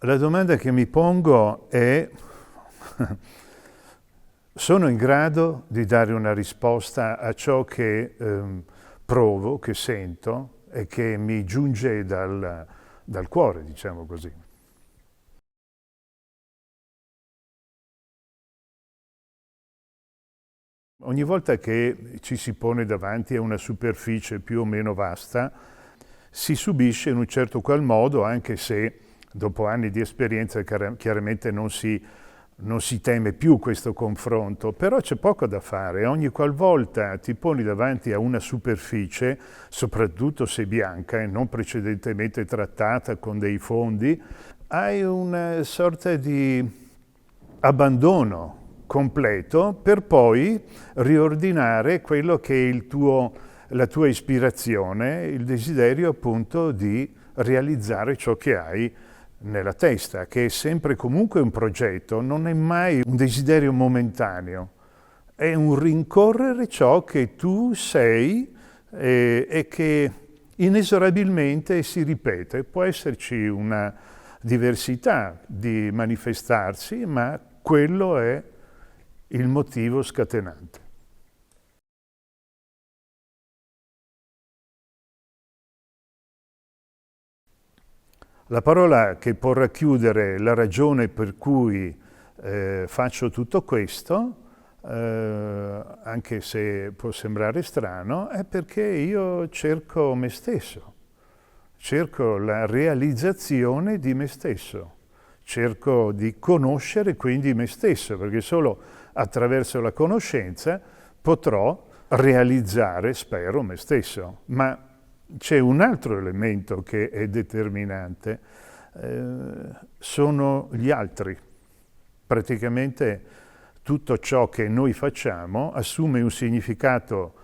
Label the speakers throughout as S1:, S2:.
S1: La domanda che mi pongo è: sono in grado di dare una risposta a ciò che provo, che sento e che mi giunge dal cuore, diciamo così? Ogni volta che ci si pone davanti a una superficie più o meno vasta, si subisce in un certo qual modo, anche se dopo anni di esperienza chiaramente non si teme più questo confronto, però c'è poco da fare. Ogni qualvolta ti poni davanti a una superficie, soprattutto se bianca e non precedentemente trattata con dei fondi, hai una sorta di abbandono completo per poi riordinare quello che è la tua ispirazione, il desiderio appunto di realizzare ciò che hai nella testa, che è sempre comunque un progetto, non è mai un desiderio momentaneo, è un rincorrere ciò che tu sei e che inesorabilmente si ripete. Può esserci una diversità di manifestarsi, ma quello è il motivo scatenante. La parola che può racchiudere la ragione per cui faccio tutto questo, anche se può sembrare strano, è perché io cerco me stesso, cerco la realizzazione di me stesso, cerco di conoscere quindi me stesso, perché solo attraverso la conoscenza potrò realizzare, spero, me stesso. Ma c'è un altro elemento che è determinante, sono gli altri. Praticamente tutto ciò che noi facciamo assume un significato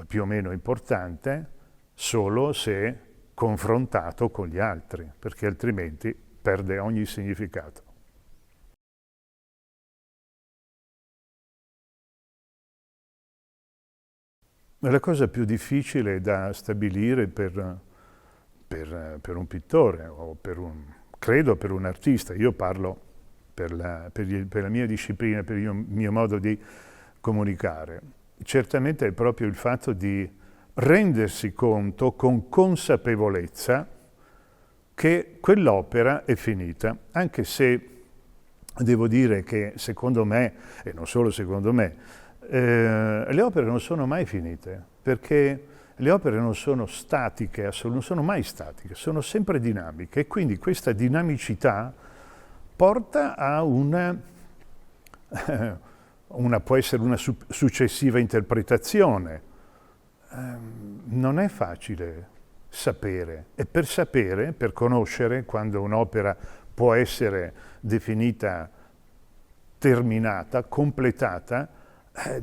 S1: più o meno importante solo se confrontato con gli altri, perché altrimenti perde ogni significato. La cosa più difficile da stabilire per un pittore o credo per un artista, io parlo per la mia disciplina, per il mio modo di comunicare, certamente è proprio il fatto di rendersi conto con consapevolezza che quell'opera è finita, anche se devo dire che secondo me, e non solo secondo me, le opere non sono mai finite, perché le opere non sono statiche, non sono mai statiche, sono sempre dinamiche e quindi questa dinamicità porta a può essere una successiva interpretazione. Non è facile sapere e per sapere, per conoscere quando un'opera può essere definita terminata, completata,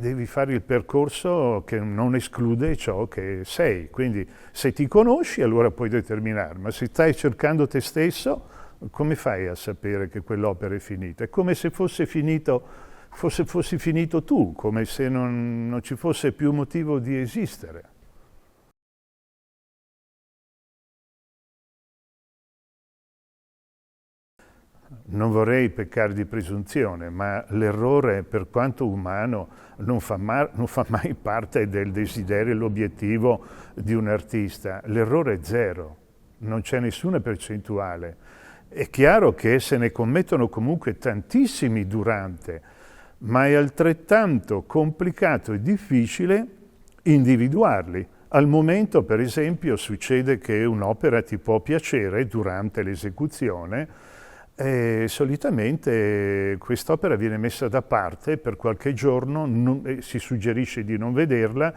S1: devi fare il percorso che non esclude ciò che sei. Quindi se ti conosci allora puoi determinare, ma se stai cercando te stesso, come fai a sapere che quell'opera è finita? È come se fosse finito, fossi finito tu, come se non ci fosse più motivo di esistere. Non vorrei peccare di presunzione, ma l'errore, per quanto umano, non fa mai parte del desiderio e l'obiettivo di un artista. L'errore è zero, non c'è nessuna percentuale. È chiaro che se ne commettono comunque tantissimi durante, ma è altrettanto complicato e difficile individuarli. Al momento, per esempio, succede che un'opera ti può piacere durante l'esecuzione e solitamente quest'opera viene messa da parte per qualche giorno, si suggerisce di non vederla,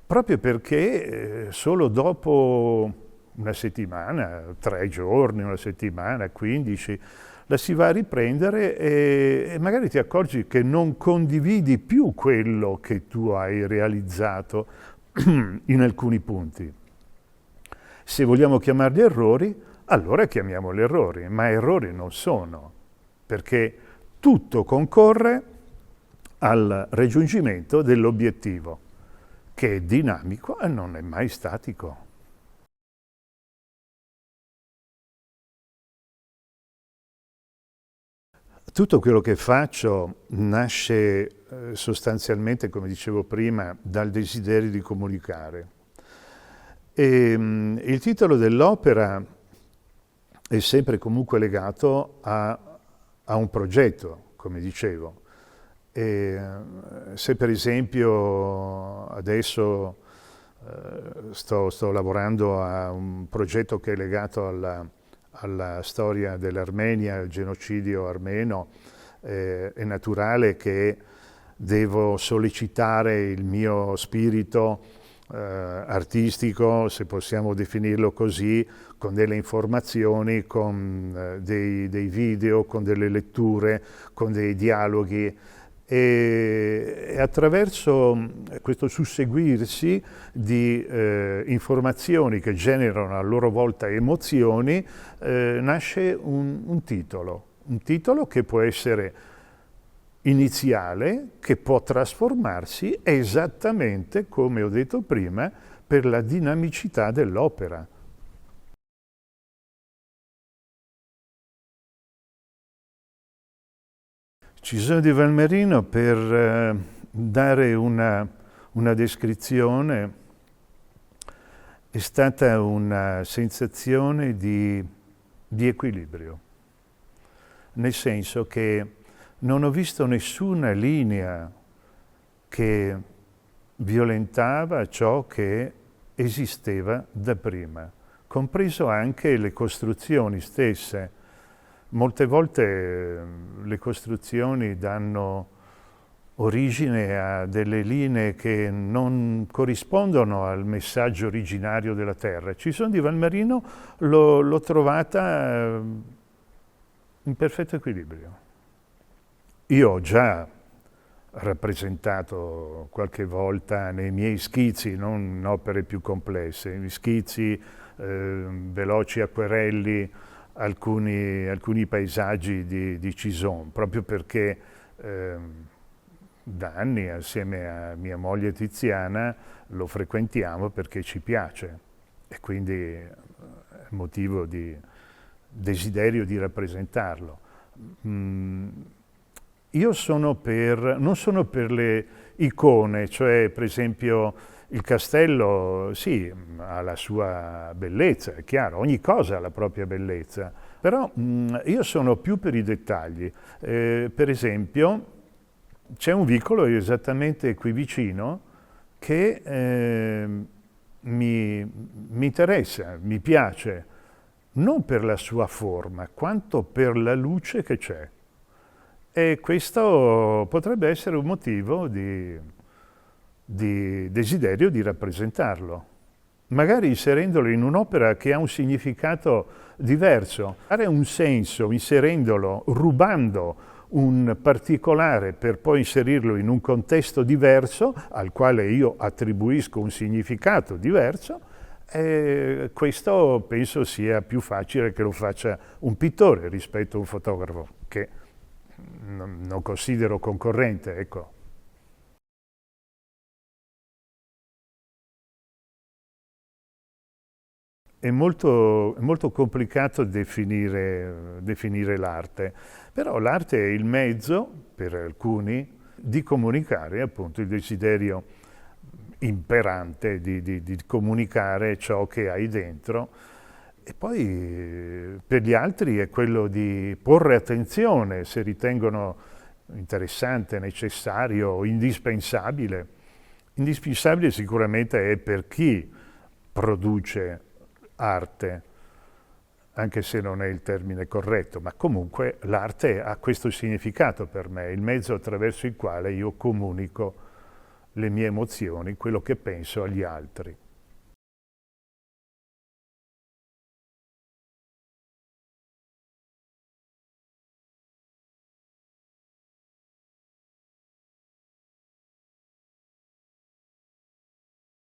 S1: proprio perché solo dopo una settimana, 3 giorni, una settimana, 15, la si va a riprendere e magari ti accorgi che non condividi più quello che tu hai realizzato in alcuni punti. Se vogliamo chiamarli errori, allora chiamiamoli errori, ma errori non sono, perché tutto concorre al raggiungimento dell'obiettivo, che è dinamico e non è mai statico. Tutto quello che faccio nasce sostanzialmente, come dicevo prima, dal desiderio di comunicare. Il titolo dell'opera è sempre comunque legato a un progetto, come dicevo. Se per esempio adesso sto lavorando a un progetto che è legato alla storia dell'Armenia, al genocidio armeno, è naturale che devo sollecitare il mio spirito artistico, se possiamo definirlo così, con delle informazioni, con dei video, con delle letture, con dei dialoghi. E attraverso questo susseguirsi di informazioni che generano a loro volta emozioni, nasce un titolo che può essere iniziale, che può trasformarsi esattamente, come ho detto prima, per la dinamicità dell'opera. Cisone di Valmerino, per dare una descrizione, è stata una sensazione di equilibrio, nel senso che non ho visto nessuna linea che violentava ciò che esisteva da prima, compreso anche le costruzioni stesse. Molte volte le costruzioni danno origine a delle linee che non corrispondono al messaggio originario della Terra. Cisone di Valmerino l'ho trovata in perfetto equilibrio. Io ho già rappresentato qualche volta nei miei schizzi, non in opere più complesse, in schizzi, veloci acquerelli, alcuni paesaggi di Cisone, proprio perché da anni assieme a mia moglie Tiziana lo frequentiamo perché ci piace e quindi è motivo di desiderio di rappresentarlo. Io non sono per le icone, cioè per esempio il castello, sì, ha la sua bellezza, è chiaro, ogni cosa ha la propria bellezza, però io sono più per i dettagli. Per esempio c'è un vicolo esattamente qui vicino che mi interessa, mi piace, non per la sua forma, quanto per la luce che c'è. E questo potrebbe essere un motivo di desiderio di rappresentarlo, magari inserendolo in un'opera che ha un significato diverso, dare un senso, inserendolo, rubando un particolare per poi inserirlo in un contesto diverso al quale io attribuisco un significato diverso. E questo penso sia più facile che lo faccia un pittore rispetto a un fotografo che non considero concorrente, ecco. È molto complicato definire l'arte, però l'arte è il mezzo, per alcuni, di comunicare appunto il desiderio imperante di comunicare ciò che hai dentro. E poi per gli altri è quello di porre attenzione se ritengono interessante, necessario o indispensabile. Indispensabile sicuramente è per chi produce arte, anche se non è il termine corretto, ma comunque l'arte ha questo significato per me, il mezzo attraverso il quale io comunico le mie emozioni, quello che penso agli altri.